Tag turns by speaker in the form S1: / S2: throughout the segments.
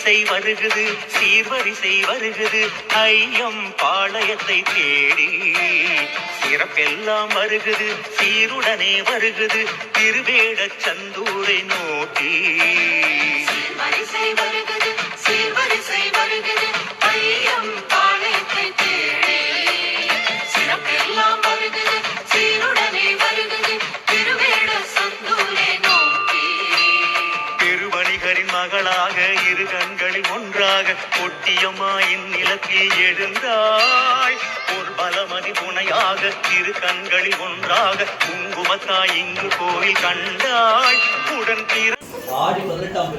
S1: சீர்வரிசை வருகுது சீர்வரிசை வருகுது ஐயம் பாளையத்தை தேடி சிறப்பெல்லாம் வருகுது சீருடனே வருகுது திருவேடச் சந்தூரை நோக்கி
S2: சீர்வரிசை வருகுது சீர்வரிசை வருகுது ஐயம் பாளையத்தை தேடி சிறப்பெல்லாம் வருகுது சீருடனே வருகுது திருவேட சந்தூரை நோக்கி
S1: பெருவணிகரின் மகளாக இரு கண்களில் ஒன்றாக ஒட்டியம்மாயின் நிலத்தில் எழுந்தாய் ஒரு பலமதி துணையாக இரு கண்களில் ஒன்றாக குங்குமத்தாய் இங்கு கோயில் கண்டாய் உடன்
S3: ஆடி 18ஆம்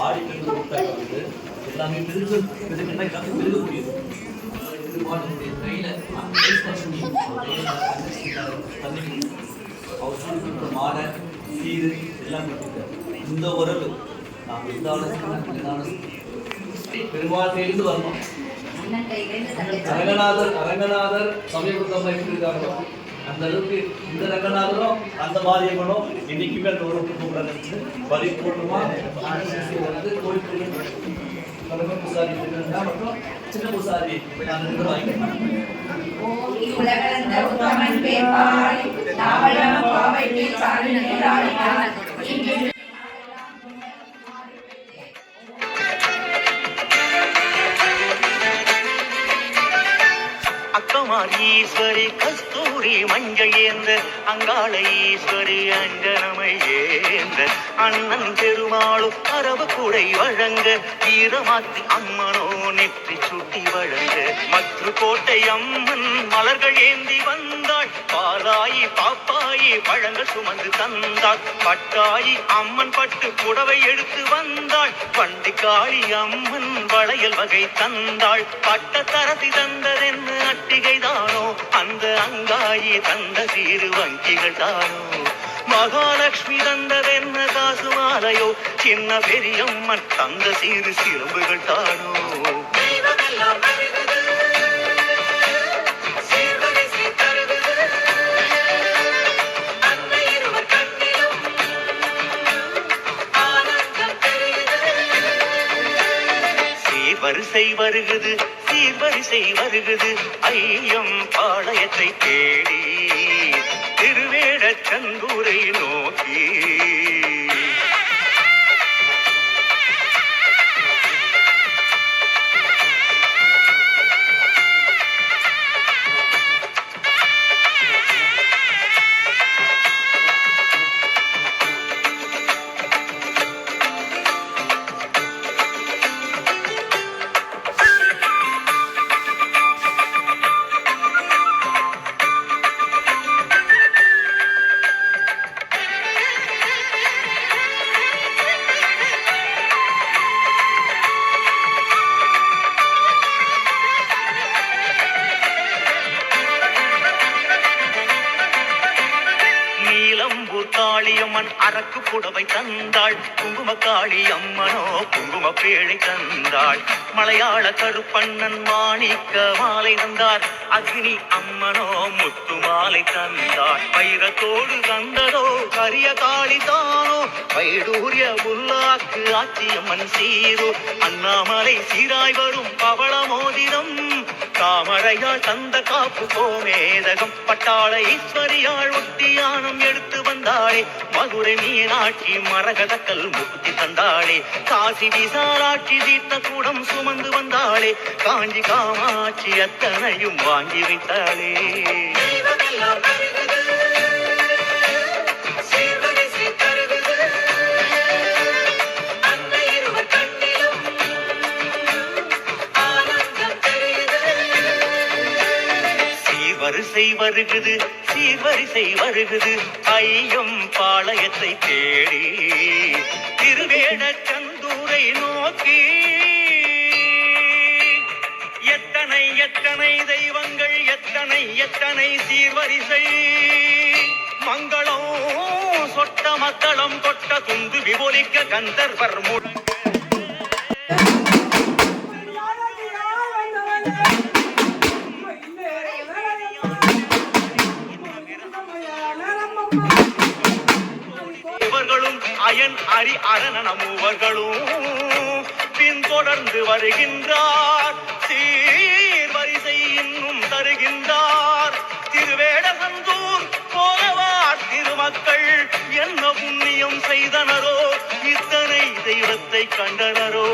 S3: ஆடி பெருது எல்லாமே பெருகக்கூடியது அவர் மாட சீரு எல்லாம் இந்த உறவு நாம் இருந்தாலும் பெருமாள் சேர்ந்து வரணும். அரங்கநாதர் சமயபுத்தம் இருக்காங்க அந்த அளவுக்கு இந்த ரங்கநாதரும் அந்த மாரியம்மனும் இன்னைக்குமே அந்த ஒரு கூப்பிட பரிபூர்ணமா வந்து கோயில் பூசாரி மற்றும் சின்ன பூசாரி
S1: அக்கமார் ஈஸ்வரி கஸ்தூரி மஞ்சள் ஏந்த அங்காள ஈஸ்வரி அஞ்சனமை ஏந்த அண்ணன் பெருமாளும் அரபு குடை வழங்க வீரமாத்தி அம்மனோ நெற்றி சுட்டி வழங்க மற்ற கோட்டை அம்மன் மலர்கள் ஏந்தி வந்தாள் பாலாயி பாப்பாயி பழங்கள் சுமந்து தந்தாள் பட்டாயி அம்மன் பட்டு புடவை எடுத்து வந்தாள் வண்டிக்காளி அம்மன் வளையல் வகை தந்தாள் பட்ட தரசி தந்ததென்னு அட்டிகைதானோ அந்த அங்காயி தந்த சீரு வங்கிகள் தானோ மகாலட்சுமி தந்ததென்ன காசு மாலையோ சின்ன பெரியம்மன் தந்த சீரு சிலம்புகள் தானோ வரிசை வருகுது சீர்வரிசை வருகுது ஐயம் பாளையத்தை தேடி திருவேடச் சந்தூரை நோக்கி காளியம்மன் அரக்கு புடவை தந்தாள் குங்கும காளி அம்மனோ குங்கும பேழை தந்தாள் மலையாள கருப்பண்ணன் மாணிக்க மாலை தந்தார் அக்னி அம்மனோ முத்து மாலை தந்தாள் வைரத்தோடு தந்ததோ கரிய காளி தானோ வைடூரிய புல்லாக்கு ஆச்சியம்மன் சீரோ அண்ணாமலை சீராய் வரும் பவள மோதிரம் தாமரையாள் தந்த காப்பு கோமேதகம் பட்டாள ஈஸ்வரியாள் ஒட்டியானம் எடுத்து வந்தாளே மதுரை மீனாட்சி மரகதக்கல் முக்தி தந்தாளே காசி விசாலாட்சி தீர்த்த கூடம் சுமந்து வந்தாளே காஞ்சி காமாட்சி அத்தனையும் வாங்கி வைத்தாளே வரிசை வருகுது சீர்வரிசை வருகுது ஐயம் பாளையத்தை தேடி திருவேடச் சந்தூரை நோக்கி எத்தனை எத்தனை தெய்வங்கள் எத்தனை எத்தனை சீர்வரிசை மங்களம் சொட்ட மக்களம் கொட்ட துந்து விபொலிக்க கந்தர்வர் முழங்க அயன் அரி அரண மூவர்களும் தொடர்ந்து வருகின்றார். சீர்வரிசை இன்னும் தருகின்றார். திருவேடசந்தூர் போலவார் திருமக்கள் என்ன புண்ணியம் செய்தனரோ, இத்தனை தெய்வத்தை கண்டனரோ.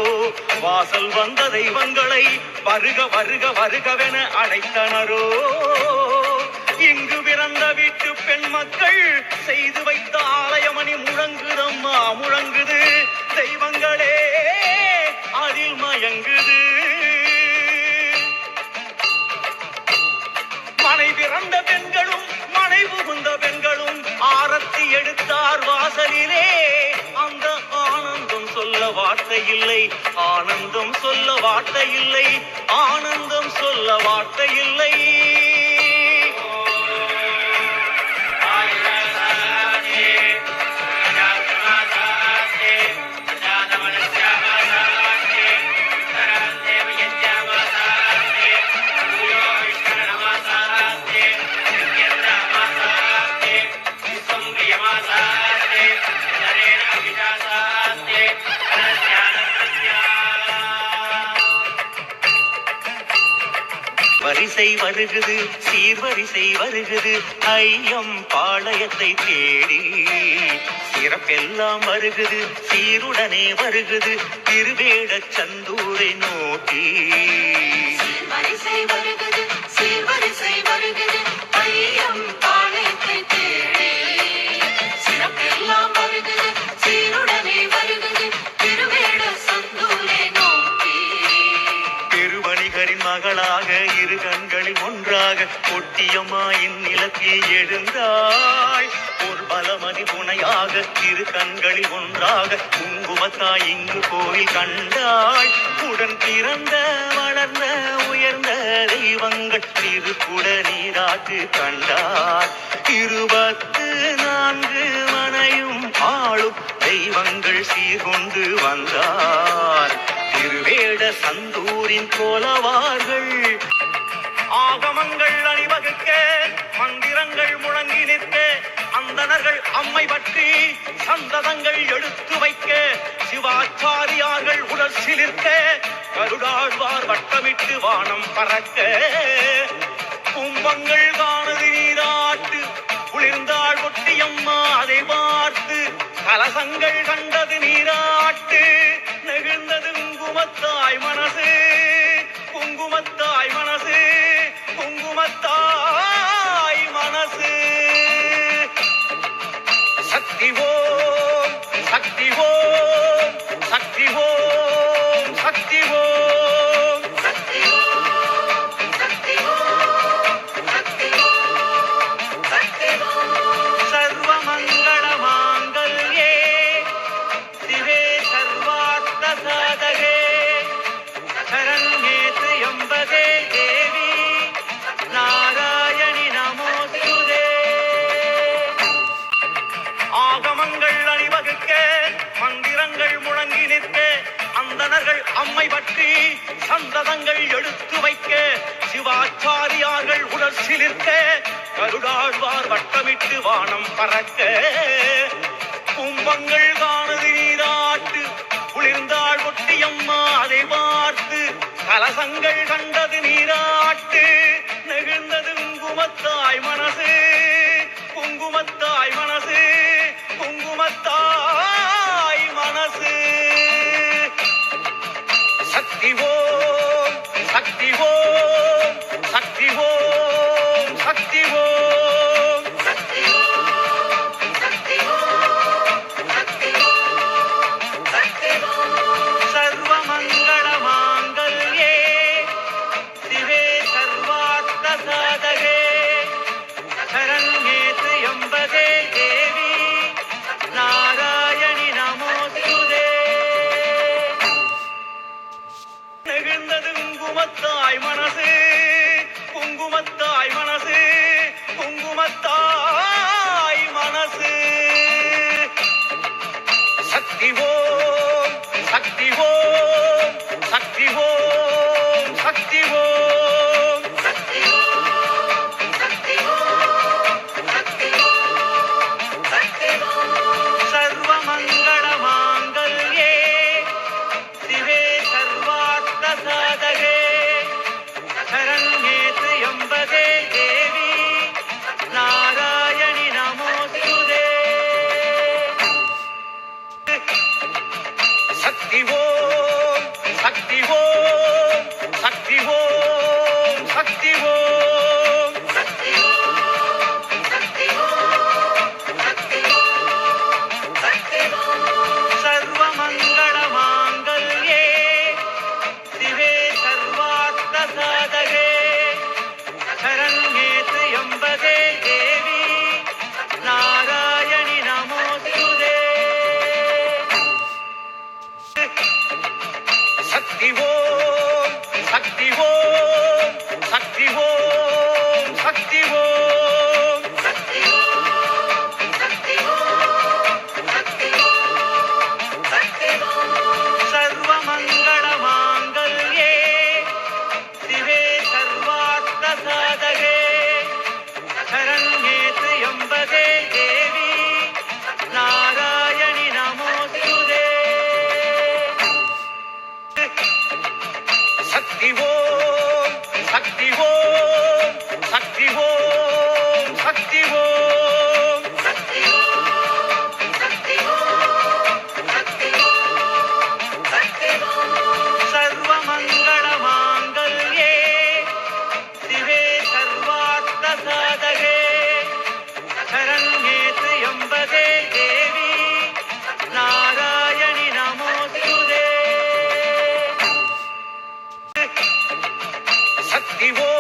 S1: வாசல் வந்த தெய்வங்களை வருக வருக வருகவென அழைத்தனரோ. இங்கு பிறந்த வீட்டு பெண் மக்கள் செய்து வைத்த ஆலயமணி முழங்குதம்மா முழங்குது. தெய்வங்களே அதில் மயங்குது. மனை பிறந்த பெண்களும் மனை புகுந்த பெண்களும் ஆரத்தி எடுத்தார் வாசலிலே. அந்த ஆனந்தம் சொல்ல வார்த்தை இல்லை, ஆனந்தம் சொல்ல வார்த்தை இல்லை, ஆனந்தம் சொல்ல வார்த்தை இல்லை. வரிசை வருகுது, சீர்வரிசை வருகுது, ஐயம் பாளையத்தை தேடி. சிறப்பெல்லாம் வருகுது, சீருடனே வருகுது, திருவேடச் சந்தூரை நோக்கி.
S2: வரிசை வருகுது, சீர்வரிசை வருகுது, ஐயம் பாளையத்தை தேடி. சிறப்பெல்லாம் வருகுது, சீருடனே வருகுது, திருவேட சந்தூரை நோக்கி.
S1: திருவணிகரின் மகளாக இரு கண்களில் ஒன்றாக ஒட்டியம்மாயின் நிலத்தில் எழுந்தாள். ஒரு பலமதி துணையாக இரு கண்களில் ஒன்றாக குங்குமத்தாய் இங்கு கோயில் கண்டாள். உடன் பிறந்த வளர்ந்த உயர்ந்த தெய்வங்கள் திருக்குட நீராட்டு கண்டார். 24 மனையும் ஆளும் தெய்வங்கள் சீர்கொண்டு வந்தார். திருவேட சந்தூரின் கோலவார்கள் ஆகமங்கள் அணிவகுக்க, மந்திரங்கள் முழங்கி நிற்க, அந்தணர்கள் அம்மை பற்றி சந்ததங்கள் எடுத்து வைக்க, சிவாச்சாரியார்கள் உடல் சிலிர்க்க, கருடாழ்வார் வட்டமிட்டு வானம் பறக்க. கும்பங்கள் காணது நீராட்டு குளிர்ந்தாள் ஒட்டியம்மா அதை பார்த்து. கலசங்கள் கண்டது நீராட்டு நெகிழ்ந்தது குங்குமத்தாய் மனசு. குங்குமத்தாய் மனசு, குங்குமத்தாய் மனசு. சக்தி ஓம் சக்தி ஓம் சக்தி ஓம் சக்தி ஓம்
S2: சக்தி ஓம் சக்தி ஓம் சக்தி ஓம் சக்தி ஓம்.
S1: சர்வமங்கள மாங்கல்யே சிவே சர்வார்த்த சாதகே சரண்யே த்ர்யம்பகே தேவி நாராயணி நமோஸ்துதே. ஆகமங்கள் அணிவகுக்க, மந்திரங்கள் முழங்கி நிற்க, அந்தணர்கள் அம்மை பற்றி சந்ததங்கள் எடுத்து வைக்க, சிவாச்சாரியார்கள் உடல் சிலிர்க்க, கருடாழ்வார் வட்டமிட்டு வானம் பறக்க. கும்பங்கள் காணது நீராட்டு குளிர்ந்தாள் ஒட்டியம்மா அதை பார்த்து. கலசங்கள் கண்டது நீராட்டு நெகிழ்ந்தது குங்குமத்தாய் மனசு. குங்குமத்தாய் மனசு, குங்குமத்தாய் மனசு. சக்தி ஓம் சக்தி ஓம் சக்தி ஓம் சக்தி ஓம்
S2: சக்தி ஓம் சக்தி ஓம் சக்தி ஓம் சக்தி ஓம்.
S1: சர்வமங்கள மாங்கல்யே சிவே சர்வார்த்த சாதகே சரண்யே த்ர்யம்பகே தேவி நாராயணி நமோஸ்துதே. நெகிழ்ந்தது குங்குமத்தாய் மனசு. குங்குமத்தாய் மனசு, குங்குமத்தாய் மனசு. சக்தி ஓம் சக்தி ஓம் சக்தி ஓம் சக்தி ஓம்
S2: சக்தி ஓம் சக்தி ஓம் சக்தி ஓம் சக்தி ஓம்.
S1: சர்வமங்கள மாங்கல்யே சிவே சர்வ ஓம் சக்தி ஓம் சக்தி ஓம்
S2: சக்தி ஓம் சக்தி ஓம் சக்தி ஓம் சக்தி ஓம்
S1: சர்வமங்கள மாங்கல்யே சிவே சர்வார்த்த சாதகே சரண்யே த்ரியம்பகே தேவி நாராயணி நமோஸ்துதே சக்தி ஓம் சக்தி ஓம் சக்தி ஓம் சக்தி ஓம்
S2: சக்தி ஓம் சக்தி ஓம் சக்தி ஓம் சக்தி ஓம்
S1: சர்வமங்கள மாங்கல்யே சிவே சர்வார்த்த சாதகே சரண்யே த்ரியம்பகே தேவி நாராயணி நமோஸ்துதே சக்தி ஓம் சக்தி ஓம் சக்தி ஓம் சக்தி ஓம்
S2: சக்தி ஓம் சக்தி ஓம் சக்தி ஓம் சக்தி ஓம்
S1: சர்வமங்கள மாங்கல்யே சிவே சர்வார்த்த சாதகே சரண்யே த்ரியம்பகே தேவி நாராயணி நமோஸ்துதே சக்தி ஓம்